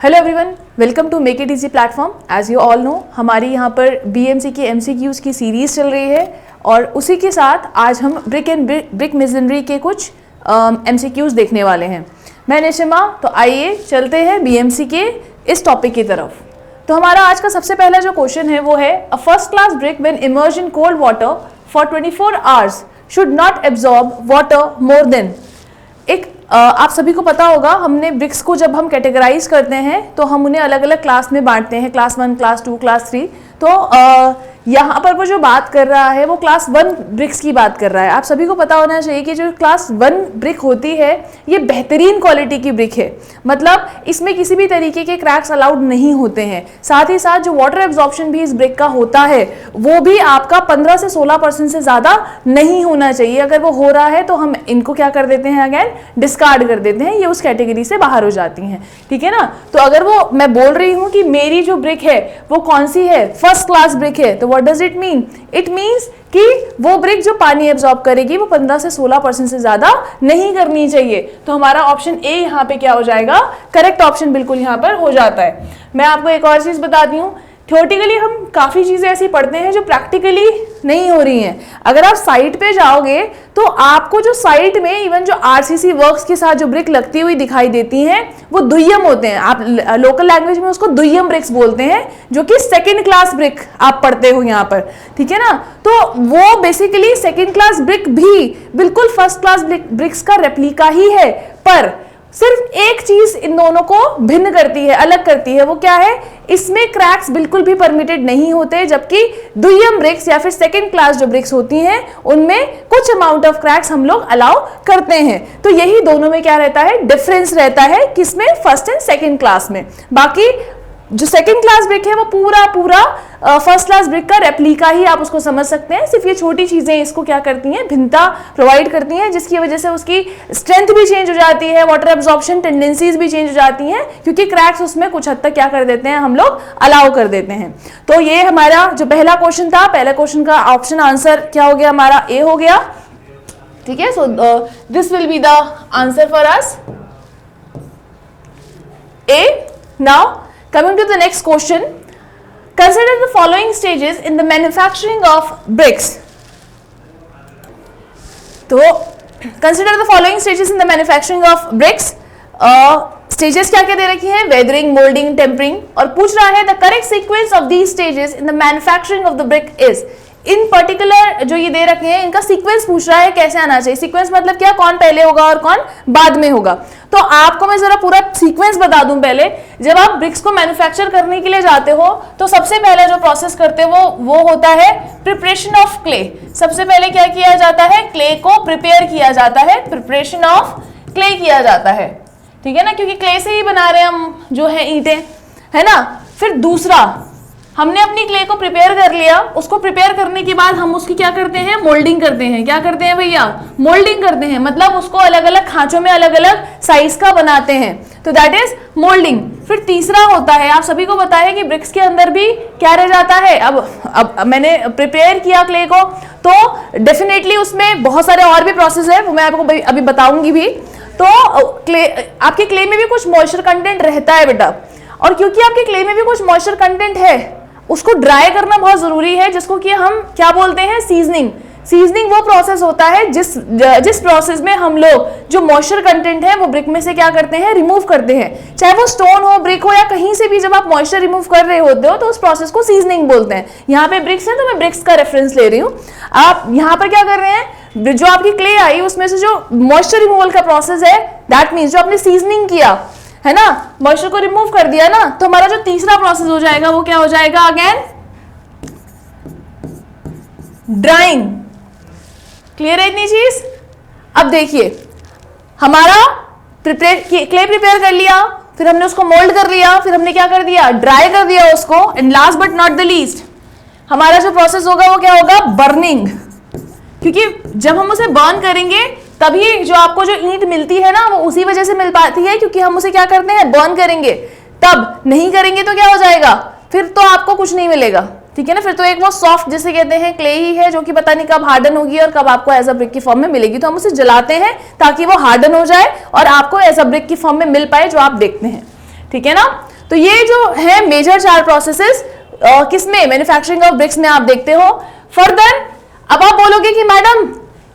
Hello everyone, welcome to make it easy platform. As you all know, हमारी यहाँ पर BMC की MCQs की सीरीज चल रही है और उसी के साथ आज हम ब्रिक मेसनरी के कुछ एमसीक्यूज देखने वाले हैं। मैं निशिमा, तो आइए चलते हैं बीएमसी के इस टॉपिक की तरफ। तो हमारा आज का सबसे पहला जो क्वेश्चन है वो है a first class brick when emerged in cold water for 24 hours should not absorb water more than. आप सभी को पता होगा, हमने ब्रिक्स को जब हम कैटेगराइज करते हैं तो हम उन्हें अलग अलग क्लास में बांटते हैं, क्लास 1, क्लास 2, क्लास 3। तो यहाँ पर वो जो बात कर रहा है वो क्लास 1 ब्रिक्स की बात कर रहा है। आप सभी को पता होना चाहिए कि जो क्लास 1 ब्रिक होती है ये बेहतरीन क्वालिटी की ब्रिक है, मतलब इसमें किसी भी तरीके के क्रैक्स अलाउड नहीं होते हैं। साथ ही साथ जो वाटर एब्जॉर्प्शन भी इस ब्रिक का होता है वो भी आपका 15 से 16% से ज़्यादा नहीं होना चाहिए। अगर वो हो रहा है तो हम इनको क्या कर देते हैं, अगेन डिस्कार्ड कर देते हैं, ये उस कैटेगरी से बाहर हो जाती हैं। ठीक है ना। तो अगर वो मैं बोल रही हूँ कि मेरी जो ब्रिक है वो कौन सी है, फर्स्ट क्लास ब्रिक है, तो what does it mean? It means कि वो ब्रिक जो पानी एब्जॉर्ब करेगी वो 15 से 16% से ज्यादा नहीं करनी चाहिए। तो हमारा ऑप्शन ए यहाँ पे क्या हो जाएगा, करेक्ट ऑप्शन बिल्कुल यहाँ पर हो जाता है। मैं आपको एक और चीज बताती हूँ, थ्योरेटिकली हम काफ़ी चीज़ें ऐसी पढ़ते हैं जो प्रैक्टिकली नहीं हो रही हैं। अगर आप साइट पे जाओगे तो आपको जो साइट में इवन जो आरसीसी वर्क्स के साथ जो ब्रिक लगती हुई दिखाई देती हैं वो दुय्यम होते हैं। आप लोकल लैंग्वेज में उसको दुय्यम ब्रिक्स बोलते हैं, जो कि सेकंड क्लास ब्रिक आप पढ़ते हो यहाँ पर। ठीक है ना। तो वो बेसिकली सेकंड क्लास ब्रिक भी बिल्कुल फर्स्ट क्लास ब्रिक्स का रेप्लिका ही है, पर सिर्फ एक चीज इन दोनों को भिन्न करती है, अलग करती है। वो क्या है? इसमें क्रैक्स बिल्कुल भी परमिटेड नहीं होते, जबकि दुय्यम ब्रिक्स या फिर सेकंड क्लास जो ब्रिक्स होती हैं उनमें कुछ अमाउंट ऑफ क्रैक्स हम लोग अलाउ करते हैं। तो यही दोनों में क्या रहता है, डिफरेंस रहता है, किसमें? फर्स्ट एंड सेकंड क्लास में। बाकी जो सेकंड क्लास ब्रिक है वो पूरा फर्स्ट क्लास ब्रिक का रेप्लिका ही आप उसको समझ सकते हैं। सिर्फ ये छोटी चीजें इसको क्या करती हैं, भिन्नता प्रोवाइड करती हैं, जिसकी वजह से उसकी स्ट्रेंथ भी चेंज हो जाती है, वाटर एब्जॉर्प्शन टेंडेंसीज भी चेंज हो जाती हैं, क्योंकि क्रैक्स उसमें कुछ हद तक क्या कर देते हैं, हम लोग अलाउ कर देते हैं। तो ये हमारा जो पहला क्वेश्चन था, पहले क्वेश्चन का ऑप्शन आंसर क्या हो गया, हमारा ए हो गया। ठीक है। So this will be the answer for us, A. Now coming to the next question, consider the following stages in the manufacturing of bricks. तो consider the following stages in the manufacturing of bricks. Stages क्या क्या दे रखी है? Weathering, moulding, tempering. और पूछ रहा है the correct sequence of these stages in the manufacturing of the brick is. In particular जो ये दे रखे हैं इनका सीक्वेंस पूछ रहा है, कैसे आना चाहिए। सीक्वेंस मतलब क्या, कौन पहले होगा और कौन बाद में होगा। तो आपको मैं जरा पूरा सीक्वेंस बता दूं। पहले जब आप ब्रिक्स को मैन्युफैक्चर करने के लिए जाते हो तो सबसे पहले जो प्रोसेस करते हो वो होता है प्रिपरेशन ऑफ क्ले। सबसे पहले क्या किया जाता है, क्ले को प्रिपेयर किया जाता है, प्रिपरेशन ऑफ क्ले किया जाता है। ठीक है ना, क्योंकि क्ले से ही बना रहे हैं हम जो है ईंटें, है ना। फिर दूसरा, हमने अपनी क्ले को प्रिपेयर कर लिया, उसको प्रिपेयर करने के बाद हम उसकी क्या करते हैं, मोल्डिंग करते हैं। क्या करते हैं भैया, मोल्डिंग करते हैं, मतलब उसको अलग अलग खांचों में अलग अलग साइज का बनाते हैं, तो दैट इज मोल्डिंग। फिर तीसरा होता है, आप सभी को पता है कि ब्रिक्स के अंदर भी क्या रह जाता है। अब मैंने प्रिपेयर किया क्ले को, तो डेफिनेटली उसमें बहुत सारे और भी प्रोसेस है, वो मैं आपको अभी बताऊंगी भी। तो आपके क्ले में भी कुछ मॉइस्चर कंटेंट रहता है बेटा, और क्योंकि आपके क्ले में भी कुछ मॉइस्चर कंटेंट है, उसको ड्राई करना बहुत जरूरी है, जिसको कि हम क्या बोलते हैं, सीजनिंग। सीजनिंग वो प्रोसेस होता है जिस प्रोसेस में हम लोग जो मॉइस्चर कंटेंट है वो ब्रिक में से क्या करते हैं, रिमूव करते हैं। चाहे वो स्टोन हो, ब्रिक हो, या कहीं से भी जब आप मॉइस्चर रिमूव कर रहे होते हो तो उस प्रोसेस को सीजनिंग बोलते हैं। यहाँ पे ब्रिक्स है तो मैं ब्रिक्स का रेफरेंस ले रही हूँ। आप यहाँ पर क्या कर रहे हैं, जो आपकी क्ले आई उसमें से जो मॉइस्चर रिमूवल का प्रोसेस है, दैट मीन्स जो आपने सीजनिंग किया है ना, मॉइस्चर को रिमूव कर दिया ना, तो हमारा जो तीसरा प्रोसेस हो जाएगा वो क्या हो जाएगा, अगेन ड्राइंग। क्लियर है इतनी चीज? अब देखिए, हमारा क्ले प्रिपेयर कर लिया, फिर हमने उसको मोल्ड कर लिया, फिर हमने क्या कर दिया, ड्राई कर दिया उसको, and last but not the least हमारा जो प्रोसेस होगा वो क्या होगा, बर्निंग। क्योंकि जब हम उसे बर्न करेंगे तभी जो आपको जो ईंट मिलती है ना वो उसी वजह से मिल पाती है, क्योंकि हम उसे क्या करते हैं, बर्न करेंगे। तब नहीं करेंगे तो क्या हो जाएगा, फिर तो आपको कुछ नहीं मिलेगा। ठीक है ना, फिर तो एक वो सॉफ्ट जिसे कहते हैं क्ले ही है, जो कि पता नहीं कब हार्डन होगी और कब आपको एज अ ब्रिक की फॉर्म में मिलेगी। तो हम उसे जलाते हैं ताकि वो हार्डन हो जाए और आपको एज अ ब्रिक की फॉर्म में मिल पाए, जो आप देखते हैं। ठीक है ना। तो ये जो है मेजर 4 प्रोसेसेस किसमें, मैन्युफैक्चरिंग ऑफ ब्रिक्स में आप देखते हो। फर्दर अब आप बोलोगे कि मैडम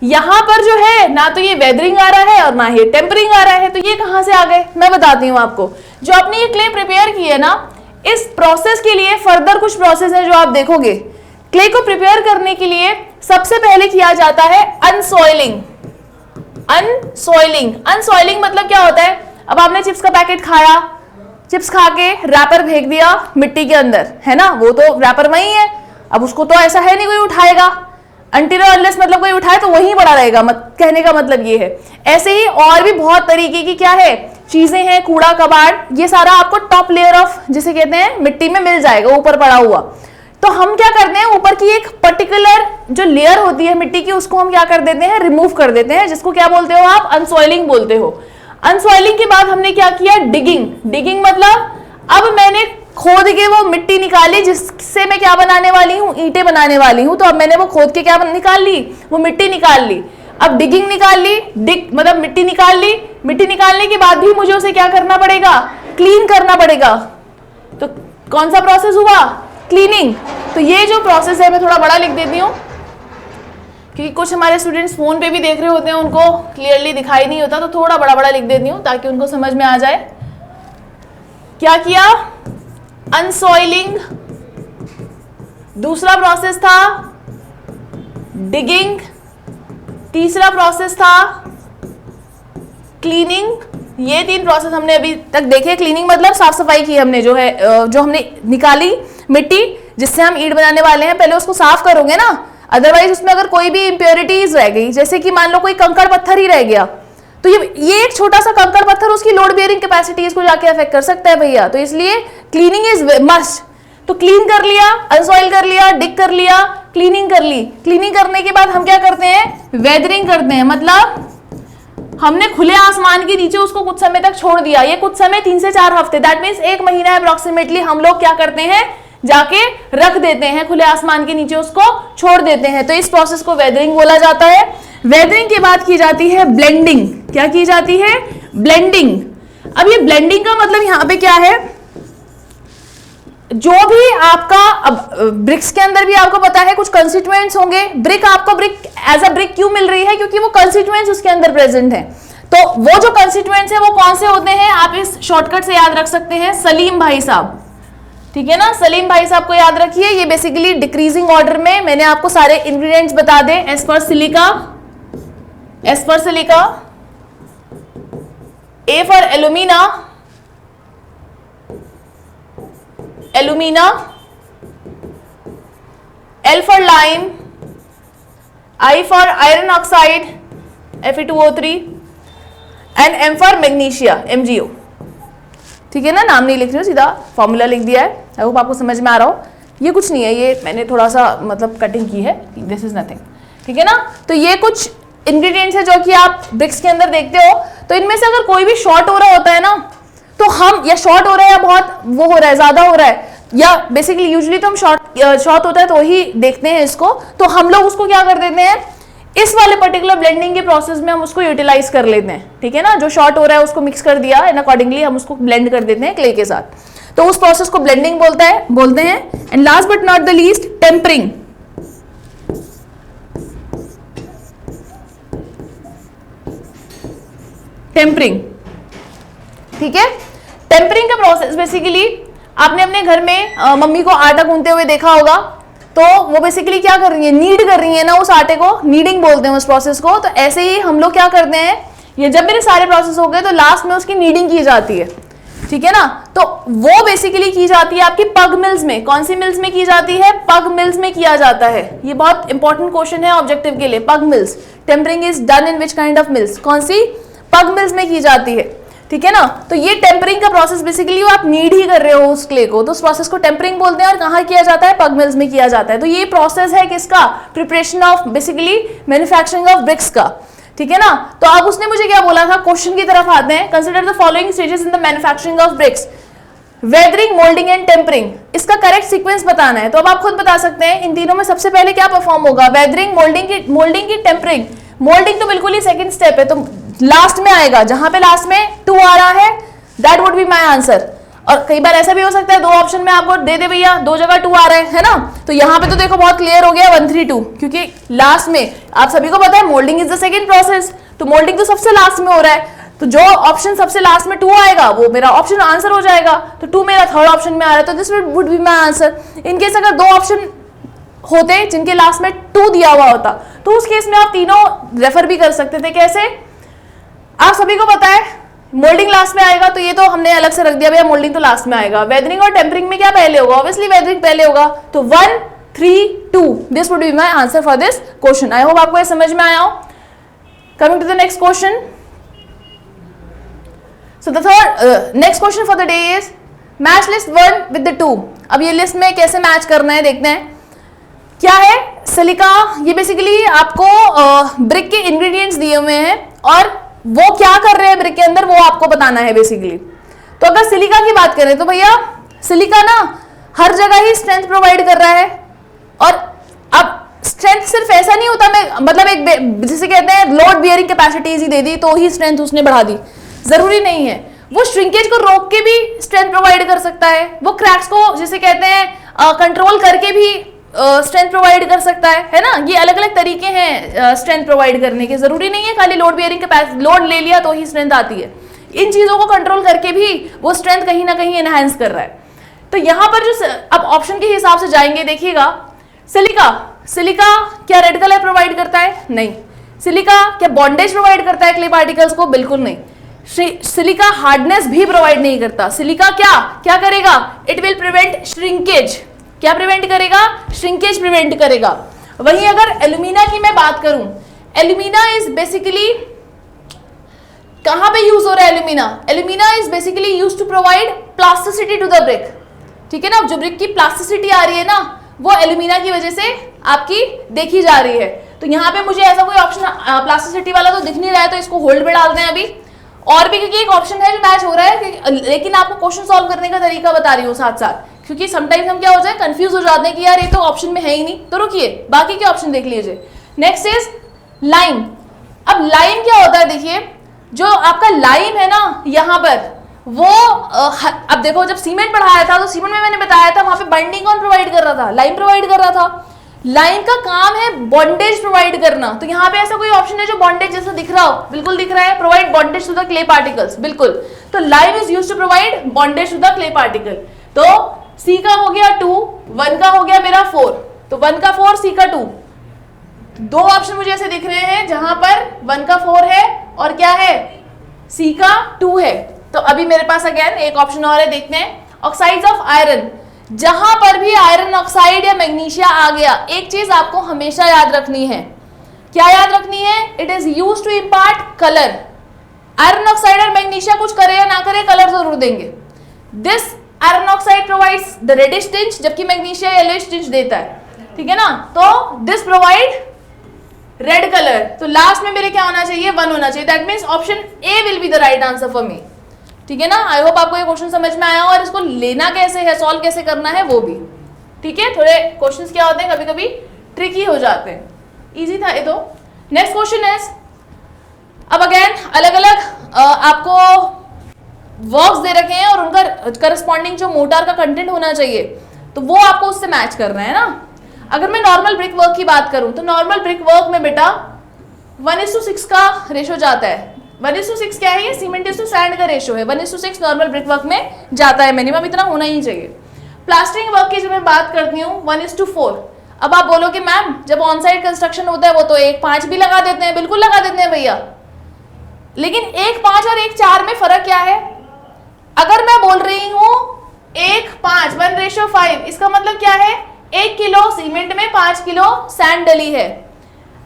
यहां पर जो है ना तो ये वेदरिंग आ रहा है और ना ही टेम्परिंग आ रहा है, तो ये कहां से आ गए, मैं बताती हूं आपको। जो आपने ये क्ले प्रिपेयर की है ना, इस प्रोसेस के लिए फर्दर कुछ प्रोसेस है जो आप देखोगे। क्ले को प्रिपेयर करने के लिए सबसे पहले किया जाता है अनसॉइलिंग। अनसॉइलिंग, अनसॉइलिंग मतलब क्या होता है, अब आपने चिप्स का पैकेट खाया, चिप्स खा के रैपर फेंक दिया मिट्टी के अंदर, है ना, वो तो रैपर वही है, अब उसको तो ऐसा है नहीं कोई उठाएगा, अनटिल अनलेस मतलब कोई उठाए तो वहीं पड़ा रहेगा, कहने का मतलब ये है। ऐसे ही और भी बहुत तरीके की क्या है चीजें हैं, कूड़ा कबाड़, ये सारा आपको टॉप लेयर ऑफ जिसे कहते हैं मिट्टी में मिल जाएगा, ऊपर पड़ा हुआ। तो हम क्या करते हैं, ऊपर की एक पर्टिकुलर जो लेयर होती है मिट्टी की, उसको हम क्या कर देते हैं, रिमूव कर देते हैं, जिसको क्या बोलते हो आप, अनसॉइलिंग बोलते हो। अनसॉइलिंग के बाद हमने क्या किया, डिगिंग। डिगिंग मतलब अब मैंने खोद के वो मिट्टी निकाली जिससे मैं क्या बनाने वाली हूँ, ईंटें बनाने वाली हूँ। तो अब मैंने वो खोद के क्या निकाल ली, वो मिट्टी निकाल ली। अब डिगिंग निकाल ली, डिग मतलब मिट्टी निकाल ली, मिट्टी निकालने के बाद भी मुझे उसे क्या करना पड़ेगा, क्लीन करना पड़ेगा। तो कौन सा प्रोसेस हुआ, क्लीनिंग। तो ये जो प्रोसेस है मैं थोड़ा बड़ा लिख देती हूँ, क्योंकि कुछ हमारे स्टूडेंट्स फोन पे भी देख रहे होते हैं, उनको क्लियरली दिखाई नहीं होता, तो थोड़ा बड़ा बड़ा लिख देती हूँ ताकि उनको समझ में आ जाए। क्या किया, अनसॉइलिंग, दूसरा प्रोसेस था डिगिंग, तीसरा प्रोसेस था क्लीनिंग। ये 3 प्रोसेस हमने अभी तक देखे। क्लीनिंग मतलब साफ सफाई की हमने, जो है जो हमने निकाली मिट्टी जिससे हम ईंट बनाने वाले हैं, पहले उसको साफ करोगे ना, अदरवाइज उसमें अगर कोई भी इंप्योरिटीज रह गई, जैसे कि मान लो कोई कंकड़ पत्थर ही रह गया, तो ये एक छोटा सा कंकड़ पत्थर उसकी लोड बेयरिंग कैपेसिटीज को जाके अफेक्ट कर सकता है भैया। तो इसलिए क्लीनिंग इज मस्ट। तो क्लीन कर लिया, अनसॉइल कर लिया, डिग कर लिया, क्लीनिंग कर ली। क्लीनिंग करने के बाद हम क्या करते हैं, वेदरिंग करते हैं। मतलब हमने खुले आसमान के नीचे उसको कुछ समय तक छोड़ दिया, ये कुछ समय 3 से 4 हफ्ते, दैट मीन्स 1 महीना अप्रोक्सीमेटली हम लोग क्या करते हैं, जाके रख देते हैं खुले आसमान के नीचे, उसको छोड़ देते हैं। तो इस प्रोसेस को वेदरिंग बोला जाता है। वेदरिंग के बाद की जाती है ब्लेंडिंग। क्या की जाती है, ब्लेंडिंग। अब ये ब्लेंडिंग का मतलब यहां पे क्या है, जो भी आपका अब ब्रिक्स के अंदर भी आपको पता है कुछ कंस्टिट्यूएंट्स होंगे। ब्रिक आपको ब्रिक एज अ ब्रिक क्यों मिल रही है, क्योंकि वो कंस्टिट्यूएंट्स उसके अंदर प्रेजेंट हैं। तो वो जो कंस्टिट्यूएंट्स हैं वो कौन से होते हैं, आप इस शॉर्टकट से याद रख सकते हैं, सलीम भाई साहब, ठीक है ना, सलीम भाई साहब को याद रखिए। ये बेसिकली डिक्रीजिंग ऑर्डर में मैंने आपको सारे इंग्रेडिएंट्स बता दे। S for silica, A for alumina, alumina, L for lime, I for iron oxide Fe2O3 and M for magnesia MgO। ठीक है ना, नाम नहीं लिख रही हूँ, सीधा फॉर्मूला लिख दिया है। आई होप आपको समझ में आ रहा हो। ये कुछ नहीं है, ये मैंने थोड़ा सा मतलब कटिंग की है, दिस इज नथिंग, ठीक है ना। तो ये कुछ इंग्रेडिएंट्स है जो कि आप ब्रिक्स के अंदर देखते हो। तो इनमें से अगर कोई भी शॉर्ट हो रहा होता है ना, तो हम या शॉर्ट हो रहा है या बहुत वो हो रहा है, ज्यादा हो रहा है, या बेसिकली यूजुअली तो हम शॉर्ट होता है तो ही देखते हैं इसको, तो हम लोग उसको क्या कर देते हैं, इस वाले पर्टिकुलर ब्लेंडिंग के प्रोसेस में हम उसको यूटिलाइज कर लेते हैं। ठीक है ना, जो शॉर्ट हो रहा है उसको मिक्स कर दिया एंड अकॉर्डिंगली हम उसको ब्लेंड कर देते हैं क्ले के साथ। तो उस प्रोसेस को ब्लेंडिंग बोलते हैं। And last but not the least, tempering. Tempering, ठीक है। टेम्परिंग का प्रोसेस बेसिकली आपने अपने घर में मम्मी को आटा गूंथते हुए देखा होगा। तो वो बेसिकली क्या कर रही है, नीड कर रही है ना उस आटे को, नीडिंग बोलते हैं उस प्रोसेस को। तो ऐसे ही हम लोग क्या करते हैं, ये जब मेरे सारे प्रोसेस हो गए तो लास्ट में उसकी नीडिंग की जाती है। ठीक है ना, तो वो बेसिकली की जाती है आपकी पग मिल्स में। कौन सी मिल्स में की जाती है, पग मिल्स में किया जाता है। ये बहुत इंपॉर्टेंट क्वेश्चन है ऑब्जेक्टिव के लिए। Pug mills, tempering is done in which kind of mills, कौन सी, पग मिल्स में की जाती है। ठीक है ना, तो ये टेम्परिंग का प्रोसेस बेसिकली आप नीड ही कर रहे हो उस क्ले को, तो उस प्रोसेस को टेम्परिंग बोलते हैं। और कहाँ किया जाता है, पग मिल्स में किया जाता है। तो ये प्रोसेस है किसका, preparation of basically manufacturing of BRICS का। ठीक है ना, तो अब उसने मुझे क्या बोला था, क्वेश्चन की तरफ आते हैं। Consider the following stages in the manufacturing of bricks, weathering, moulding and tempering. इसका करेक्ट सीक्वेंस बताना है। तो अब आप खुद बता सकते हैं इन तीनों में सबसे पहले क्या परफॉर्म होगा, वेदरिंग, मोल्डिंग की टेम्परिंग। मोल्डिंग तो बिल्कुल ही सेकंड स्टेप है, तो लास्ट में आएगा, जहां पे लास्ट में 2 आ रहा है, that would be my answer. और कई बार ऐसा भी हो सकता है दो ऑप्शन में आपको दे दे भैया, दो जगह 2 आ रहे हैं, है ना। तो यहाँ पे तो देखो बहुत क्लियर हो गया 1 3 2, क्योंकि लास्ट में आप सभी को पता है moulding is the second process, तो मोल्डिंग तो सबसे लास्ट में हो रहा है, तो जो ऑप्शन सबसे लास्ट में 2 आएगा वो मेरा ऑप्शन आंसर हो जाएगा। तो 2 मेरा थर्ड ऑप्शन में आ रहा है, तो this would be my answer. In case अगर 2 ऑप्शन होते जिनके लास्ट में 2 दिया हुआ होता, तो उस केस में आप तीनों रेफर भी कर सकते थे। कैसे? आप सभी को पता है मोल्डिंग लास्ट में आएगा, तो ये तो हमने अलग से रख दिया भैया, मोल्डिंग तो लास्ट में आएगा। वेदरिंग और टेम्परिंग में क्या पहले होगा? ऑब्वियसली वेदरिंग पहले होगा। तो 1 3 2 this would be my answer for this question. I hope आपको ये समझ में आया हो। Coming to the next question. So the third next question for the day is match list 1 with the 2। अब ये लिस्ट में कैसे मैच करना है देखते हैं। क्या है? सिलिका, ये बेसिकली आपको ब्रिक के इंग्रेडिएंट्स दिए हुए हैं और वो क्या कर रहे हैं ब्रिक के अंदर वो आपको बताना है बेसिकली। तो अगर सिलिका की बात करें तो भैया सिलिका ना हर जगह ही स्ट्रेंथ प्रोवाइड कर रहा है। और अब स्ट्रेंथ सिर्फ ऐसा नहीं होता, मैं मतलब एक जिसे कहते हैं लोड बियरिंग कैपेसिटीज ही दे दी तो ही स्ट्रेंथ उसने बढ़ा दी, जरूरी नहीं है। वो श्रिंकेज को रोक के भी स्ट्रेंथ प्रोवाइड कर सकता है, वो क्रैक्स को जिसे कहते हैं कंट्रोल करके भी स्ट्रेंथ प्रोवाइड कर सकता है ना। ये अलग अलग तरीके हैं स्ट्रेंथ प्रोवाइड करने के, जरूरी नहीं है खाली लोड बियरिंग कैपेसिटी, लोड ले लिया तो ही स्ट्रेंथ आती है। इन चीजों को कंट्रोल करके भी वो स्ट्रेंथ कहीं ना कहीं एनहांस कर रहा है। तो यहाँ पर जो अब ऑप्शन के हिसाब से जाएंगे, देखिएगा सिलिका, सिलिका क्या रेड कलर प्रोवाइड करता है? नहीं। सिलिका क्या बॉन्डेज प्रोवाइड करता है क्ले पार्टिकल्स को? बिल्कुल नहीं। सिलिका हार्डनेस भी प्रोवाइड नहीं करता। सिलिका क्या करेगा? It will prevent shrinkage. क्या प्रिवेंट करेगा? श्रिंकेज प्रिवेंट करेगा। वहीं अगर एल्यूमिना की मैं बात करूं, एल्यूमिना इज बेसिकली कहां पे यूज हो रहा है? Alumina is basically use to provide plasticity to the brick. ठीक है ना, जो ब्रिक की प्लास्टिसिटी आ रही है ना वो एल्यूमिना की वजह से आपकी देखी जा रही है। तो यहाँ पे मुझे ऐसा कोई ऑप्शन प्लास्टिसिटी वाला तो दिख नहीं रहा है, तो इसको होल्ड पे डालते हैं अभी। और भी क्योंकि एक ऑप्शन है जो मैच हो रहा है, लेकिन आपको क्वेश्चन सॉल्व करने का तरीका बता रही हूँ साथ साथ, क्योंकि समटाइम्स हम क्या हो जाए कंफ्यूज हो जाते हैं कि यार ये तो ऑप्शन में है ही नहीं। तो रुकिए बाकी के ऑप्शन देख लीजिए। Next is lime. अब लाइम क्या होता है? देखिए जो आपका लाइम है ना यहाँ पर वो अब देखो जब सीमेंट पढ़ाया था तो सीमेंट में मैंने बताया था वहां पे बाइंडिंग कौन प्रोवाइड कर रहा था? लाइम प्रोवाइड कर रहा था। लाइम का काम है बॉन्डेज प्रोवाइड करना। तो यहाँ पे ऐसा कोई ऑप्शन है जो बॉन्डेज जैसा दिख रहा हो? बिल्कुल दिख रहा है, provide bondage to the clay particles, बिल्कुल। तो lime is used to provide bondage to the clay particle. तो सी का हो गया 2, 1 का हो गया मेरा 4, तो 1 का 4 सी का 2। दो ऑप्शन मुझे ऐसे दिख रहे हैं जहां पर 1 का 4 है और क्या है? सी का 2 है। तो अभी मेरे पास अगेन एक ऑप्शन और है, देखते हैं ऑक्साइड्स ऑफ आयरन। जहां पर भी आयरन ऑक्साइड या मैग्नीशिया आ गया, एक चीज आपको हमेशा याद रखनी है। क्या याद रखनी है? It is used to impart colour. Iron oxide और मैग्नीशिया कुछ करे या ना करे कलर जरूर देंगे। This iron oxide provides the reddish tinge, जबकि मैग्नीशिया येलोइश टिंच देता है। ठीक है ना, तो दिस प्रोवाइड रेड कलर। तो लास्ट में मेरे क्या होना चाहिए? 1 होना चाहिए। That means option A will be the right answer for me. ठीक है ना, आई होप आपको ये क्वेश्चन समझ में आया हो और इसको लेना कैसे है, सॉल्व कैसे करना है वो भी। ठीक है, थोड़े क्वेश्चंस क्या होते हैं कभी कभी ट्रिकी हो जाते हैं, इजी था ये तो। नेक्स्ट क्वेश्चन इज, अब अगेन अलग अलग आपको वर्क्स दे रखे हैं और उनका करस्पॉन्डिंग जो मोटार का कंटेंट होना चाहिए तो वो आपको उससे मैच करना है ना। अगर मैं नॉर्मल ब्रिक वर्क की बात करूं तो नॉर्मल ब्रिक वर्क में बेटा 1:6 का रेशो जाता है। 1:6 क्या है? ये सीमेंट टू सैंड का रेशो है। 1:6 नॉर्मल ब्रिक वर्क में जाता है, मिनिमम इतना होना ही चाहिए। प्लास्टरिंग वर्क की जब मैं बात करती हूँ 1:4। अब आप बोलोगे मैम जब ऑन साइड कंस्ट्रक्शन होता है वो तो 1:5 भी लगा देते हैं, बिल्कुल लगा देते हैं भैया, लेकिन 1:5 और 1:4 में फर्क क्या है? अगर मैं बोल रही हूँ 1:5 1:5, इसका मतलब क्या है? 1 किलो सीमेंट में 5 किलो सैंड डली है।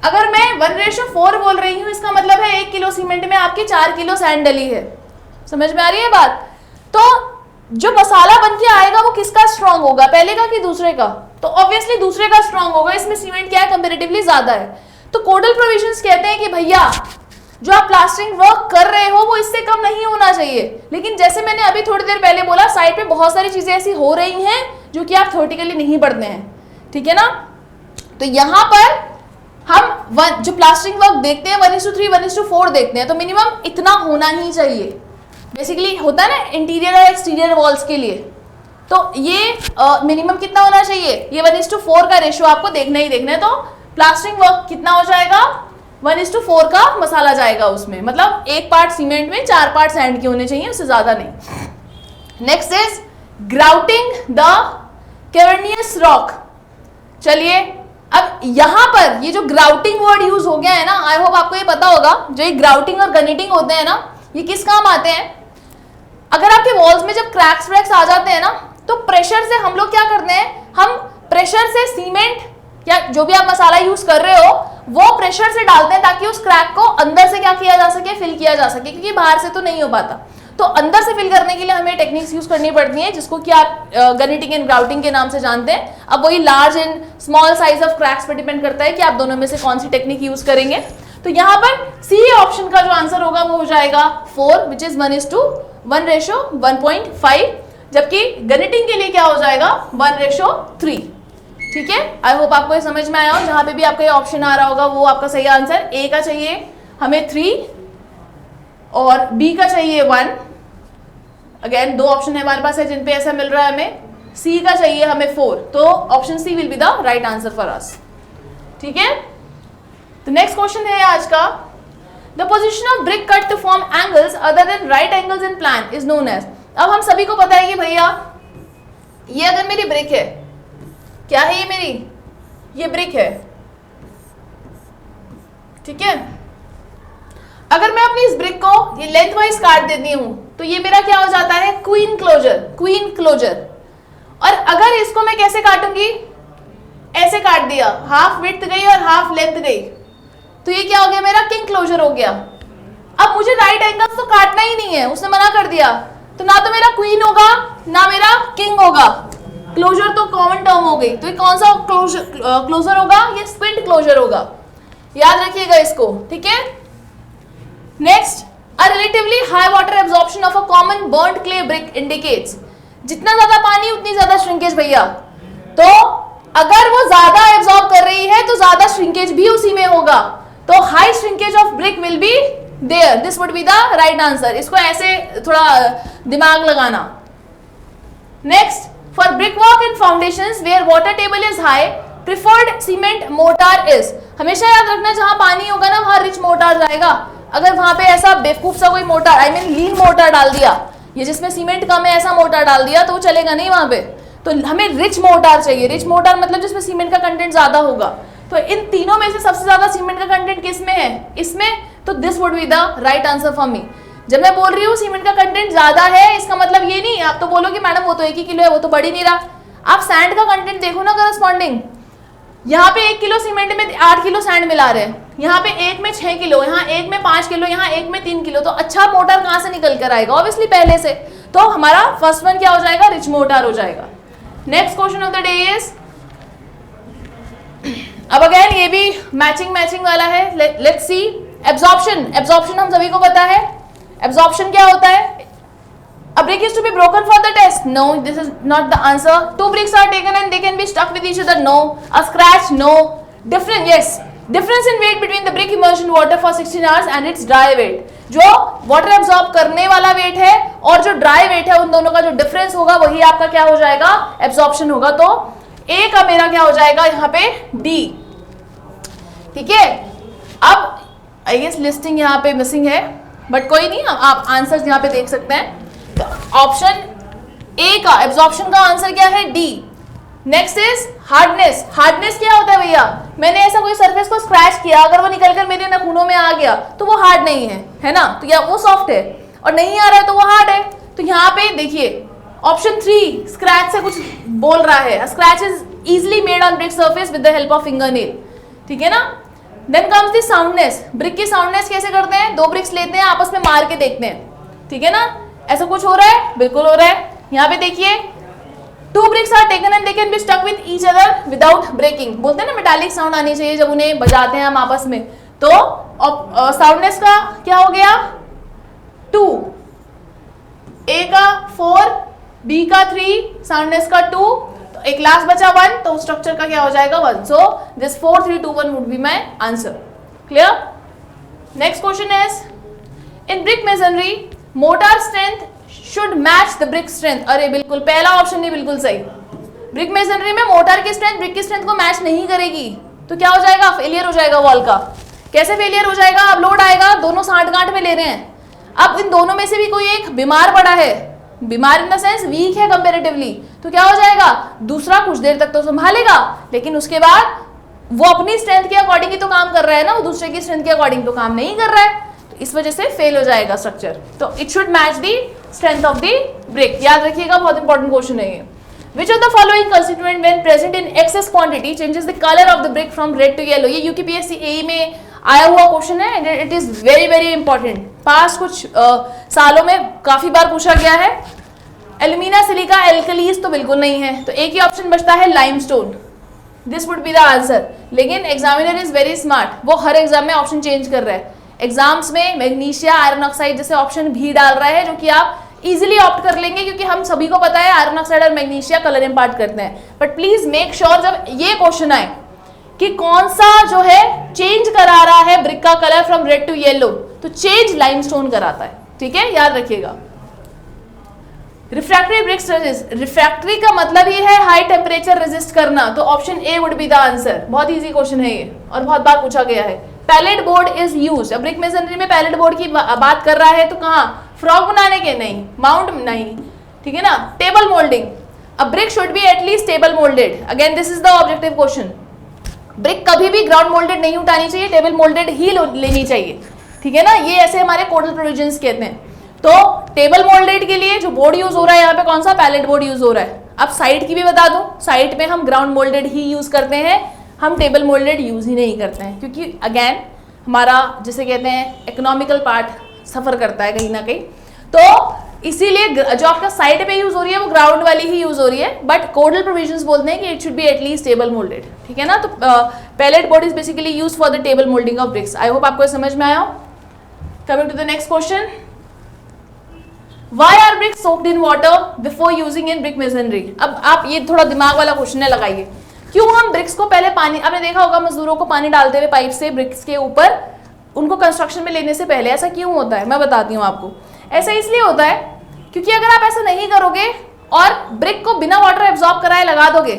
अगर मैं 1:4 बोल रही हूँ इसका मतलब है 1 किलो सीमेंट में आपकी 4 किलो सैंड डली है। समझ में आ रही है बात? तो जो मसाला बन के आएगा वो किसका स्ट्रांग होगा, पहले का कि दूसरे का? तो ऑब्वियसली दूसरे का स्ट्रांग होगा, इसमें सीमेंट क्या है कंपैरेटिवली ज्यादा है। तो कोडल प्रोविजंस कहते हैं कि भैया जो आप प्लास्टरिंग वर्क कर रहे हो वो इससे कम नहीं होना चाहिए। लेकिन जैसे मैंने अभी थोड़ी देर पहले बोला साइड पे बहुत सारी चीजें ऐसी हो रही हैं जो कि आप थ्योरेटिकली नहीं पढ़ते हैं। ठीक है ना, तो यहां पर हम जो प्लास्टरिंग वर्क देखते हैं 1:3 1:4 देखते हैं, तो मिनिमम इतना होना ही चाहिए। बेसिकली होता है ना इंटीरियर और एक्सटीरियर वॉल्स के लिए, तो ये मिनिमम कितना होना चाहिए, ये 1:4 का रेशियो आपको देखना ही देखना है। तो प्लास्टरिंग वर्क कितना हो जाएगा, 1:4 का मसाला जाएगा उसमें, मतलब 1 पार्ट सीमेंट में 4 पार्ट सैंड के होने चाहिए, उससे ज्यादा नहीं। Next is grouting the cavernous rock. चलिए अब यहां पर ये जो ग्राउटिंग वर्ड यूज हो गया है ना, आई होप आपको ये पता होगा, जो ये ग्राउटिंग और गनीटिंग होते हैं ना, ये किस काम आते हैं। अगर आपके वॉल्स में जब क्रैक्स व्रैक्स आ जाते हैं ना, तो प्रेशर से हम लोग क्या करते हैं, हम प्रेशर से सीमेंट या जो भी आप मसाला यूज कर रहे हो वो प्रेशर से डालते हैं, ताकि उस क्रैक को अंदर से क्या किया जा सके, फिल किया जा सके, क्योंकि बाहर से तो नहीं हो पाता। तो अंदर से फिल करने के लिए हमें टेक्निक्स यूज करनी पड़ती हैं, जिसको कि आप गनीटिंग एंड ग्राउटिंग के नाम से जानते हैं। अब वही large and small size of cracks पर डिपेंड करता है कि आप दोनों में से कौन सी टेक्निक यूज करेंगे। तो यहाँ पर सी ऑप्शन का जो आंसर होगा वो हो जाएगा 4, विच इज 1:1:1.5, जबकि गनीटिंग के लिए क्या हो जाएगा 1:3। ठीक है, आई होप आपको ये समझ में आया हो। जहां पे भी आपका ये ऑप्शन आ रहा होगा वो आपका सही आंसर। ए का चाहिए हमें 3 और बी का चाहिए 1। अगेन 2 ऑप्शन है हमारे पास है जिन पे ऐसा मिल रहा है हमें। सी का चाहिए हमें 4, तो option C will be the right answer for us. ठीक है, तो नेक्स्ट क्वेश्चन है आज का, the position of brick cut to form angles other than right angles in plan is known as. अब हम सभी को पता है कि भैया ये अगर मेरी ब्रिक है, क्या है ये मेरी, ये ब्रिक है, ठीक है। अगर मैं अपनी इस ब्रिक को ये लेंथ वाइज काट देती हूं तो ये मेरा क्या हो जाता है, क्वीन क्लोजर, क्वीन क्लोजर। और अगर इसको मैं कैसे काटूंगी, ऐसे काट दिया, हाफ विड्थ गई और हाफ लेंथ गई, तो ये क्या हो गया मेरा, किंग क्लोजर हो गया। अब मुझे राइट एंगल्स तो काटना ही नहीं है, उसने मना कर दिया, तो ना तो मेरा क्वीन होगा ना मेरा किंग होगा, क्लोजर तो कॉमन टर्म हो गई। तो ये कौन सा क्लोजर होगा, ये स्क्विंट क्लोजर होगा, याद रखिएगा इसको। ठीक है, next, a relatively high water absorption of a common burned clay brick indicates. जितना ज्यादा पानी उतनी ज्यादा श्रिंकेज भैया, तो अगर वो ज्यादा एब्जॉर्ब कर रही है तो ज्यादा श्रिंकेज भी उसी में होगा, तो high shrinkage of brick will be there, this would be the right answer. इसको ऐसे थोड़ा दिमाग लगाना। Next, for brick work in foundations where water table is high, preferred cement mortar is. हमेशा याद रखना जहां पानी होगा ना वहां रिच मोर्टार जाएगा। अगर वहां पे ऐसा बेवकूफ सा कोई mortar, I mean lean mortar डाल दिया, ये जिसमें सीमेंट कम है ऐसा मोर्टार डाल दिया, तो वो चलेगा नहीं वहां पे। तो हमें रिच मोर्टार चाहिए। रिच मोर्टार मतलब जिसमें सीमेंट का कंटेंट ज्यादा होगा। तो इन तीनों में से सबसे ज्यादा सीमेंट का कंटेंट किस में है, इसमें, तो this would be the right answer for मी। जब मैं बोल रही हूँ सीमेंट का कंटेंट ज्यादा है, इसका मतलब ये नहीं आप तो बोलोगे मैडम वो तो 1 ही किलो है, वो तो बढ़ ही नहीं रहा। आप सैंड का कंटेंट देखो ना करस्पॉन्डिंग, यहाँ पे 1 किलो सीमेंट में 8 किलो सैंड मिला रहे हैं, यहाँ पे 1 में 6 किलो, यहाँ 1 में 5 किलो, यहाँ 1 में 3 किलो, तो अच्छा मोटार कहाँ से निकल कर आएगा, ऑब्वियसली पहले से। तो हमारा फर्स्ट वन क्या हो जाएगा, रिच मोटार हो जाएगा। Next question of the day is, अब अगेन ये भी मैचिंग वाला है। Let's see absorption. एब्जॉर्प्शन हम सभी को पता है, एब्जॉर्प्शन क्या होता है, a brick is to be broken for the test, no, this is not the answer. 2 bricks are taken and they can be stuck with each other, no. A scratch, no. Difference, yes, difference in weight between the brick immersed in water for 16 hours and its dry weight. जो water absorb करने वाला wait है और जो dry wait है, उन दोनों का जो डिफरेंस होगा वही आपका क्या हो जाएगा, एब्जॉर्प्शन होगा। तो ए का मेरा क्या हो जाएगा यहाँ पे, डी। ठीक है, अब आई गेस लिस्टिंग यहाँ पे मिसिंग है, बट कोई नहीं, आप आंसर यहाँ पे देख सकते हैं। तो ऑप्शन ए का एब्जॉर्प्शन का आंसर क्या है, D. Next is hardness. Hardness क्या होता है भैया, मैंने ऐसा कोई सरफेस को स्क्रैच किया, अगर वो निकलकर मेरे नाखूनों में आ गया तो वो हार्ड नहीं है ना, तो या वो सॉफ्ट है, और नहीं आ रहा है तो वो हार्ड है। तो यहाँ पे देखिए ऑप्शन 3 स्क्रैच से कुछ बोल रहा है, scratch is easily made on brick surface with the help of finger nail. ठीक है ना। Then comes the soundness. Brick की साउंडनेस कैसे करते हैं, 2 ब्रिक्स लेते हैं, आपस में मार के देखते हैं, ठीक है ना, ऐसा कुछ हो रहा है, बिल्कुल हो रहा है। यहाँ पे देखिए 2 bricks are taken and they can be stuck with each other without breaking। बोलते हैं ना मेटालिक साउंड आनी चाहिए जब उन्हें बजाते हैं हम आपस में। तो साउंडनेस का क्या हो गया, 2, ए का 4, बी का 3, साउंडनेस का 2, तो एक लास्ट बचा 1, तो स्ट्रक्चर का क्या हो जाएगा 1। So this 4, 3, 2, 1 would be my answer. Clear. Next question is, in brick masonry motor strength should match the brick strength. अरे बिल्कुल, पहला ऑप्शन नहीं बिल्कुल सही। ब्रिक मेसनरी में मोटार की स्ट्रेंथ ब्रिक की स्ट्रेंथ को मैच नहीं करेगी, तो क्या हो जाएगा, फेलियर हो जाएगा वॉल का। कैसे फेलियर हो जाएगा, अब लोड आएगा, दोनों साठ गांठ में ले रहे हैं, अब इन दोनों में से भी कोई एक बीमार पड़ा है, बीमार इन द सेंस वीक है कंपेरेटिवली, तो क्या हो जाएगा, दूसरा कुछ देर तक तो संभालेगा, लेकिन उसके बाद वो अपनी स्ट्रेंथ के अकॉर्डिंग ही तो काम कर रहा है ना, वो दूसरे की स्ट्रेंथ के अकॉर्डिंग तो काम नहीं कर रहा है, तो इस वजह से फेल हो जाएगा स्ट्रक्चर। तो it should match the strength of the brick, याद रखिएगा, बहुत इंपॉर्टेंट क्वेश्चन है ये। Which of the following constituent when present in excess quantity changes the color of the brick from red to yellow? ये UPPSC AE में आया हुआ question है and it is very very important, past कुछ सालों में काफी बार पूछा गया है। एल्यूमिना, सिलिका, एल्कलीज तो बिल्कुल नहीं है, तो एक ही ऑप्शन बचता है limestone, this would be the answer. लेकिन एग्जामिनर इज वेरी स्मार्ट, वो हर एग्जाम में ऑप्शन चेंज कर रहा है, एग्जाम्स में मैग्नीशिया, आयरन ऑक्साइड जैसे ऑप्शन भी डाल रहा है, जो कि आप इजीली ऑप्ट कर लेंगे, क्योंकि हम सभी को पता है आयरन ऑक्साइड और मैग्नीशिया कलर इंपार्ट करते हैं। बट प्लीज मेक श्योर जब ये क्वेश्चन आए कि कौन सा जो है चेंज करा रहा है ब्रिक का colour from red to yellow, तो चेंज लाइमस्टोन कराता है, ठीक है, याद रखिएगा। रिफ्रैक्टरी ब्रिक्स रेजिस्ट, रिफ्रैक्टरी का मतलब ही है हाई टेम्परेचर रेजिस्ट करना, तो option A would be the answer. बहुत इजी क्वेश्चन है ये और बहुत बार पूछा गया है। Pallet board is used, brick masonry में पैलेट बोर्ड की बात कर रहा है, तो कहाँ, फ्रॉग बनाने के, नहीं, माउंट नहीं, ठीक है ना। Table moulding, a brick should be at least table moulded, again this is the objective question. Brick कभी भी ग्राउंड मोल्डेड नहीं उठानी चाहिए, टेबल मोल्डेड ही लेनी चाहिए, ठीक है ना, ये ऐसे हमारे कोडल प्रोविजंस कहते हैं। तो टेबल मोल्डेड के लिए जो बोर्ड यूज हो रहा है यहाँ पे कौन सा, पैलेट बोर्ड यूज हो रहा है। अब साइट की भी बता दूं, साइट में हम ग्राउंड मोल्डेड ही यूज करते हैं, हम टेबल मोल्डेड यूज ही नहीं करते हैं, क्योंकि अगेन हमारा जिसे कहते हैं इकोनॉमिकल पार्ट सफर करता है कहीं ना कहीं, तो इसीलिए जो आपका साइड पे यूज हो रही है वो ग्राउंड वाली ही यूज हो रही है, बट कोडल प्रोविजंस बोलते हैं कि it should be at least table moulded, ठीक है ना। तो pallet board is basically use for the table moulding of bricks. I hope आपको समझ में आया हो। Coming to the next question, why are bricks soaked in water before using in brick masonry. अब आप ये थोड़ा दिमाग वाला क्वेश्चन है, लगाइए, क्यों हम ब्रिक्स को पहले पानी, आपने देखा होगा मजदूरों को पानी डालते हुए पाइप से ब्रिक्स के ऊपर, उनको कंस्ट्रक्शन में लेने से पहले, ऐसा क्यों होता है मैं बताती हूँ आपको। ऐसा इसलिए होता है क्योंकि अगर आप ऐसा नहीं करोगे और ब्रिक को बिना वाटर एब्जॉर्ब कराए लगा दोगे,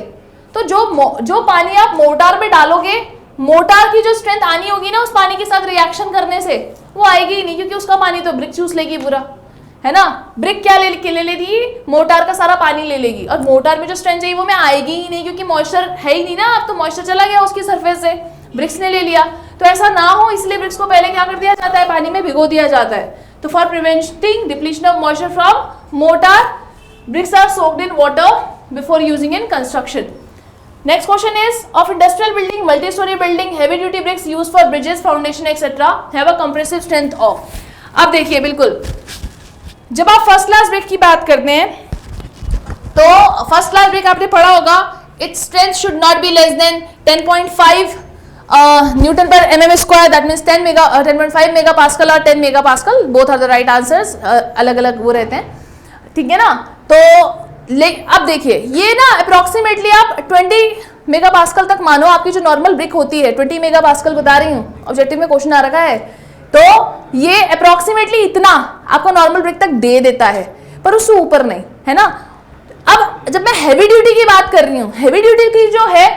तो जो पानी आप मोटार में डालोगे, मोटार की जो स्ट्रेंथ आनी होगी ना उस पानी के साथ रिएक्शन करने से, वो आएगी ही नहीं, क्योंकि उसका पानी तो ब्रिक चूस लेगी पूरा, है ना। ब्रिक क्या ले लेगी, मोटार का सारा पानी ले लेगी, और मोटार में जो स्ट्रेंथ चाहिए वो में आएगी ही नहीं, क्योंकि मॉइस्चर है ही नहीं ना, अब तो मॉइस्चर चला गया उसकी सरफेस से, ब्रिक्स ने ले लिया। तो ऐसा ना हो इसलिए ब्रिक्स को पहले क्या कर दिया जाता है, पानी में भिगो दिया जाता है। तो for preventing depletion of moisture from mortar, bricks are soaked in water before using in construction. Next question is, of industrial building, multi storey building, heavy duty bricks use for bridges, foundation etcetera have a compressive strength of. अब देखिए, बिल्कुल जब आप first class brick की बात करते हैं तो फर्स्ट क्लास ब्रिक आपने पढ़ा होगा, its strength should not be less than 10.5 newton per mm square, that means 10.5 mega pascal और 10 mega pascal, both are the right answers, अलग अलग वो रहते हैं, ठीक है ना। तो अब देखिए ये ना अप्रोक्सीमेटली आप 20 मेगा पास्कल तक मानो, आपकी जो नॉर्मल ब्रिक होती है 20 मेगा पास्कल बता रही हूँ, ऑब्जेक्टिव में क्वेश्चन आ रखा है, तो ये अप्रोक्सीमेटली इतना आपको नॉर्मल ब्रिक तक दे देता है, पर उससे ऊपर नहीं, है ना। अब जब मैं हैवी ड्यूटी की बात कर रही हूँ, हैवी ड्यूटी की जो है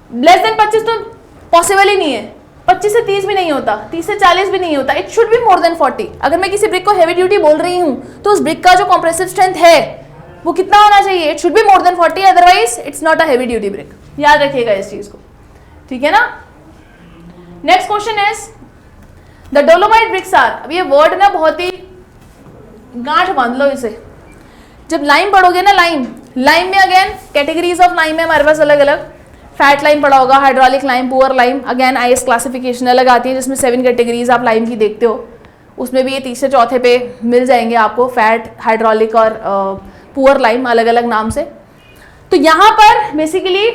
लेस देन 25 तो पॉसिबल ही नहीं है, 25 से 30 भी नहीं होता, 30 से 40 भी नहीं होता, it should be more than 40। अगर मैं किसी ब्रिक को हैवी ड्यूटी बोल रही हूँ तो उस ब्रिक का जो कॉम्प्रेसिव स्ट्रेंथ है वो कितना होना चाहिए, it should be more than 40, otherwise it's not a heavy duty brick, याद रखिएगा इस चीज को, ठीक है ना। Next question is, the dolomite bricks are, अब ये वर्ड ना बहुत ही गांठ बांध लो इसे, जब लाइम पढ़ोगे ना, लाइम में अगेन कैटेगरीज ऑफ लाइम है हमारे पास अलग अलग, फैट लाइम पढ़ा होगा, hydraulic lime, poor lime, again IS classification अलग आती है जिसमें 7 कैटेगरीज आप लाइम की देखते हो, उसमें भी ये तीसरे चौथे पे मिल जाएंगे आपको, फैट, हाइड्रोलिक और पुअर लाइम अलग अलग नाम से। तो यहाँ पर बेसिकली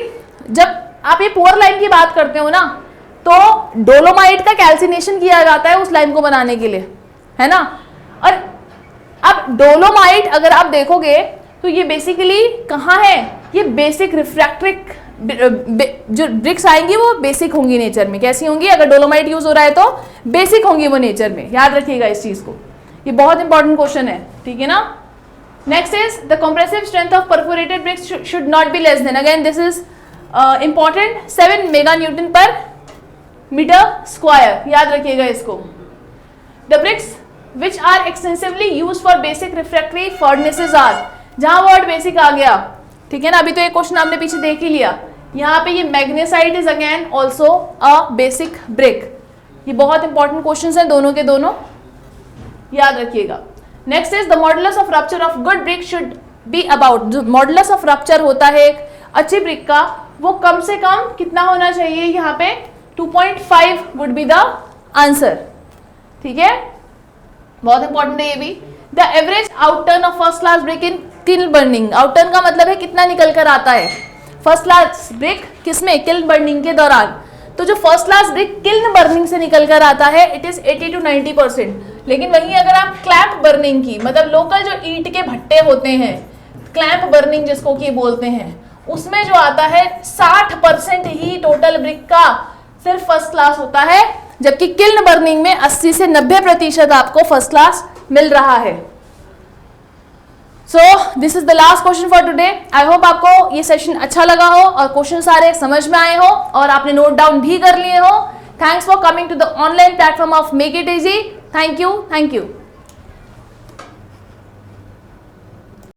जब आप ये पुअर लाइम की बात करते हो ना, तो डोलोमाइट का कैल्सिनेशन किया जाता है उस लाइम को बनाने के लिए, है ना। और अब डोलोमाइट अगर आप देखोगे तो ये बेसिकली कहाँ है, ये बेसिक रिफ्रैक्ट्रिक जो ब्रिक्स आएंगी वो बेसिक होंगी नेचर में, कैसी होंगी, अगर डोलोमाइट यूज हो रहा है तो बेसिक होंगी वो नेचर में, याद रखिएगा इस चीज को, ये बहुत इंपॉर्टेंट क्वेश्चन है, ठीक है ना। Next is the compressive strength of perforated bricks should not be less than, again this is important, 7 mega newton per metre square, याद रखिएगा इसको। The bricks which are extensively use for basic refractory furnaces are, जहां word basic आ गया, ठीक है ना, अभी तो एक क्वेश्चन आपने पीछे देख ही लिया। यहाँ पे ये magnesite is again also a basic brick. ये बहुत इंपॉर्टेंट क्वेश्चंस हैं दोनों के दोनों, याद रखिएगा। Next is the modulus of rupture of good brick should be about, जो मॉडुलस ऑफ रप्चर होता है एक अच्छी ब्रिक का, वो कम से कम कितना होना चाहिए, यहाँ पे 2.5 वुड बी द आंसर, ठीक है, बहुत इंपॉर्टेंट है ये भी। The average outturn of first class brick in kiln burning, outturn का मतलब है कितना निकल कर आता है फर्स्ट क्लास ब्रिक किसमें, किल्न बर्निंग के दौरान। तो जो first class brick kiln burning से निकल कर आता है इट इज 80 to 90%। लेकिन वहीं अगर आप क्लैंप बर्निंग की, मतलब लोकल जो ईंट के भट्टे होते हैं, क्लैंप बर्निंग जिसको कि बोलते हैं, उसमें जो आता है 60% ही टोटल ब्रिक का सिर्फ फर्स्ट क्लास होता है, जबकि किल्न बर्निंग में 80 से 90% आपको फर्स्ट क्लास मिल रहा है। So this is the last question for today. I hope आपको ये सेशन अच्छा लगा हो और क्वेश्चन सारे समझ में आए हो और आपने नोट डाउन भी कर लिए हो। Thanks for coming to the online platform of make it easy. Thank you.